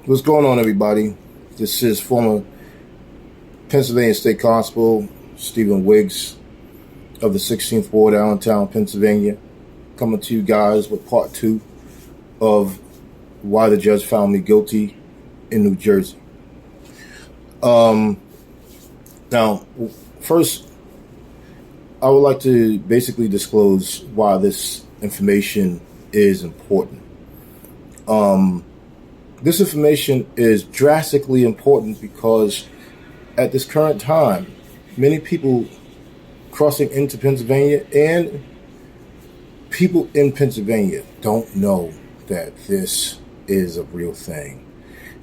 What's going on, everybody? This is former Pennsylvania State Constable Stephen Wiggs of the 16th Ward, Allentown, Pennsylvania, coming to you guys with part 2 of why the judge found me guilty in New Jersey. Now, first, I would like to basically disclose why this information is important. This information is drastically important because at this current time, many people crossing into Pennsylvania and people in Pennsylvania don't know that this is a real thing.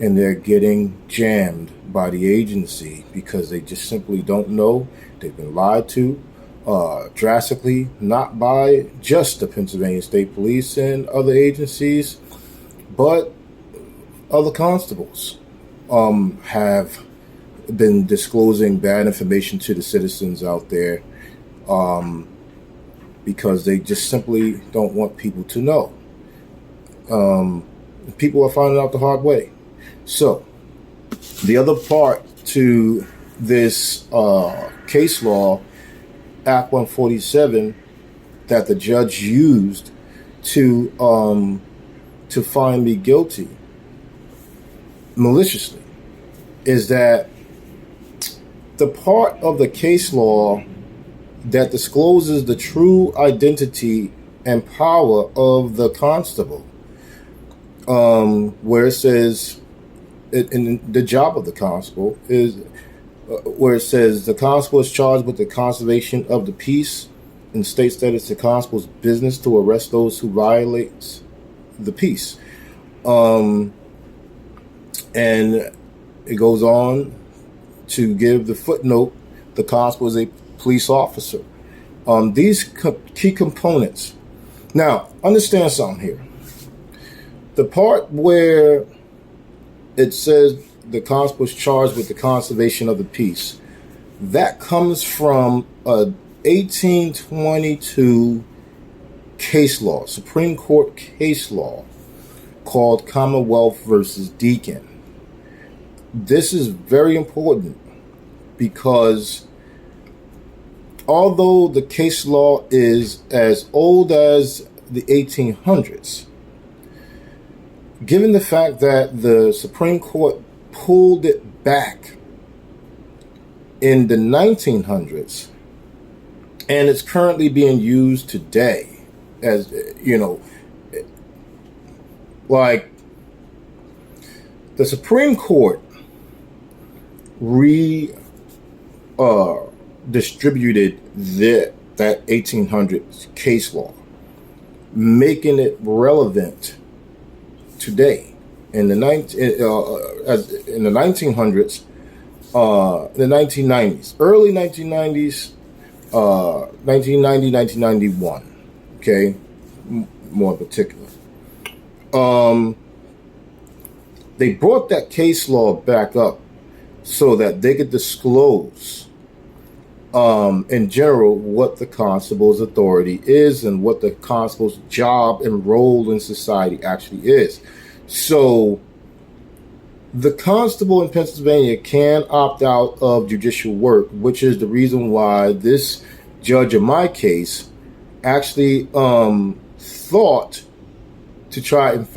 And they're getting jammed by the agency because they just simply don't know. They've been lied to drastically, not by just the Pennsylvania State Police and other agencies, but other constables have been disclosing bad information to the citizens out there because they just simply don't want people to know. People are finding out the hard way. So, the other part to this case law, Act 147, that the judge used to find me guilty maliciously, is that the part of the case law that discloses the true identity and power of the constable, where it says, in the job of the constable is where it says the constable is charged with the conservation of the peace, and states that it's the constable's business to arrest those who violate the peace. And it goes on to give the footnote, the constable is a police officer. These key components. Now, understand something here. The part where it says the constable is charged with the conservation of the peace, that comes from a 1822 case law, Supreme Court case law, called Commonwealth versus Deacon. This is very important because although the case law is as old as the 1800s, given the fact that the Supreme Court pulled it back in the 1900s and it's currently being used today, as you know, like the Supreme Court distributed that 1800s case law, making it relevant today. In the 1900s, the 1990s, early 1990s, 1990, 1991, okay, more in particular. They brought that case law back up so that they could disclose in general what the constable's authority is and what the constable's job and role in society actually is. So the constable in Pennsylvania can opt out of judicial work, which is the reason why this judge in my case actually thought to try and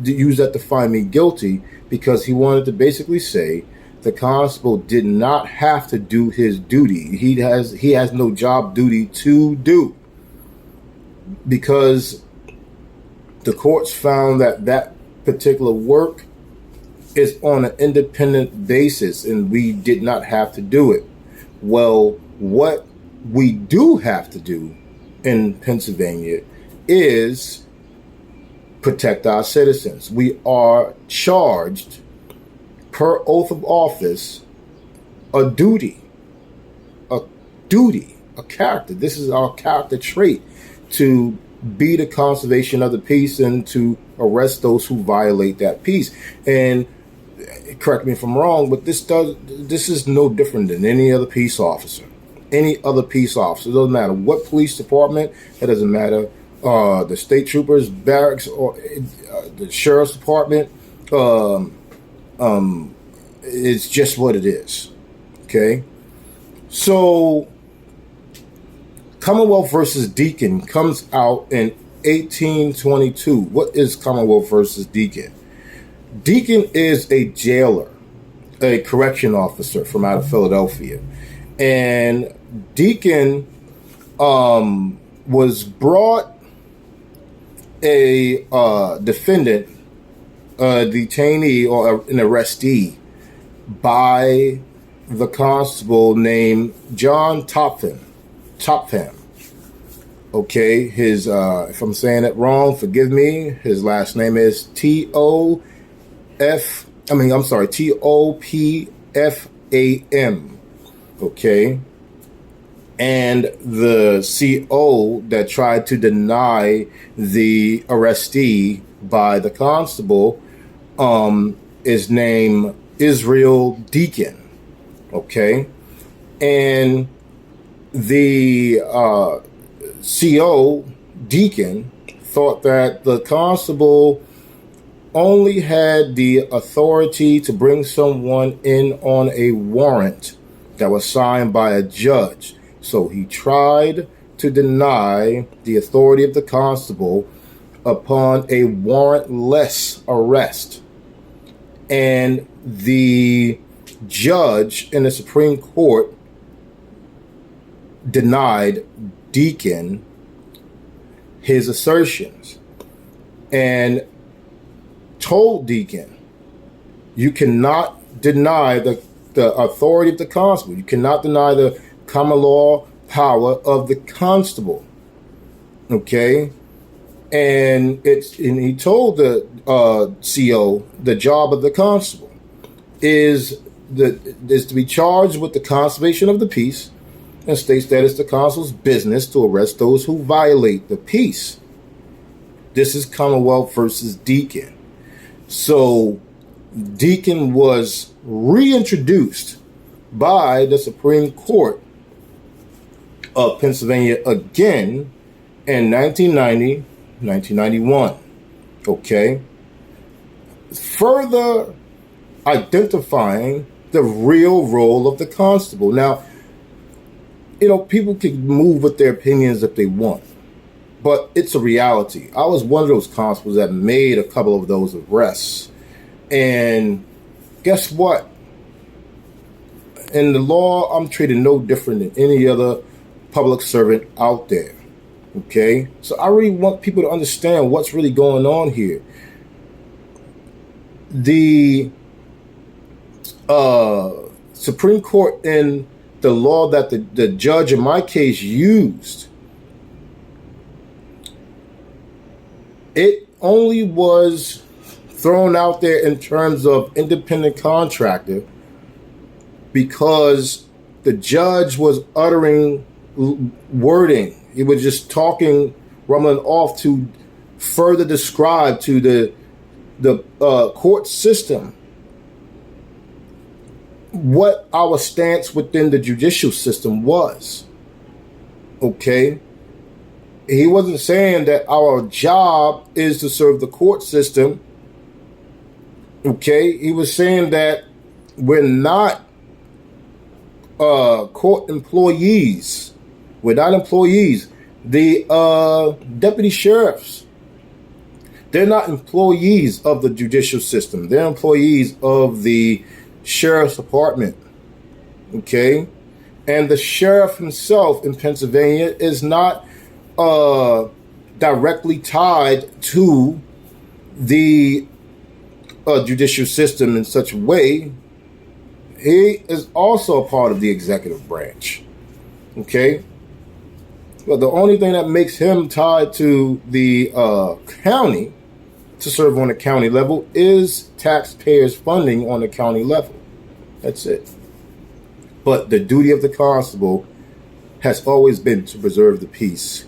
use that to find me guilty, because he wanted to basically say the constable did not have to do his duty. He has no job duty to do, because the courts found that particular work is on an independent basis and we did not have to do it. Well, what we do have to do in Pennsylvania is protect our citizens. We are charged per oath of office a duty, a character. This is our character trait, to be the conservation of the peace and to arrest those who violate that peace. And correct me if I'm wrong, but this is no different than any other peace officer. Any other peace officer. It doesn't matter what police department. It doesn't matter the state troopers, barracks, or the sheriff's department, It's just what it is. Okay? So, Commonwealth versus Deacon comes out in 1822. What is Commonwealth versus Deacon? Deacon is a jailer, a correction officer from out of Philadelphia. And Deacon was brought a defendant, a detainee or an arrestee by the constable named John Topham. Okay, his if I'm saying it wrong, forgive me. His last name is Topfam. Okay. And the CO that tried to deny the arrestee by the constable is named Israel Deacon. Okay. And the CO Deacon thought that the constable only had the authority to bring someone in on a warrant that was signed by a judge. So he tried to deny the authority of the constable upon a warrantless arrest. And the judge in the Supreme Court denied Deacon his assertions and told Deacon, you cannot deny the authority of the constable. You cannot deny the common law power of the constable. Okay? And he told the CO the job of the constable is to be charged with the conservation of the peace, and states that it's the constable's business to arrest those who violate the peace. This is Commonwealth versus Deacon. So Deacon was reintroduced by the Supreme Court of Pennsylvania again in 1990, 1991. Okay? Further identifying the real role of the constable. Now, people can move with their opinions if they want, but it's a reality. I was one of those constables that made a couple of those arrests. And guess what? In the law, I'm treated no different than any other public servant out there. Okay? So I really want people to understand what's really going on here. The Supreme Court in the law that the judge in my case used, it only was thrown out there in terms of independent contractor because the judge was uttering wording. He was just talking, rumbling off to further describe to the court system what our stance within the judicial system was. Okay? He wasn't saying that our job is to serve the court system. Okay? He was saying that we're not court employees. We're not employees. The deputy sheriffs, they're not employees of the judicial system. They're employees of the sheriff's department. Okay? And the sheriff himself in Pennsylvania is not directly tied to the judicial system in such a way. He is also a part of the executive branch. Okay? But the only thing that makes him tied to the county to serve on the county level is taxpayers' funding on the county level. That's it. But the duty of the constable has always been to preserve the peace.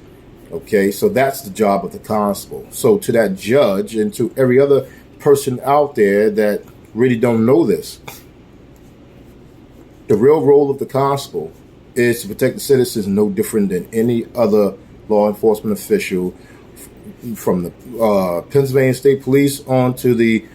Okay, so that's the job of the constable. So to that judge and to every other person out there that really don't know this, the real role of the constable is to protect the citizens, no different than any other law enforcement official, from the Pennsylvania State Police on to the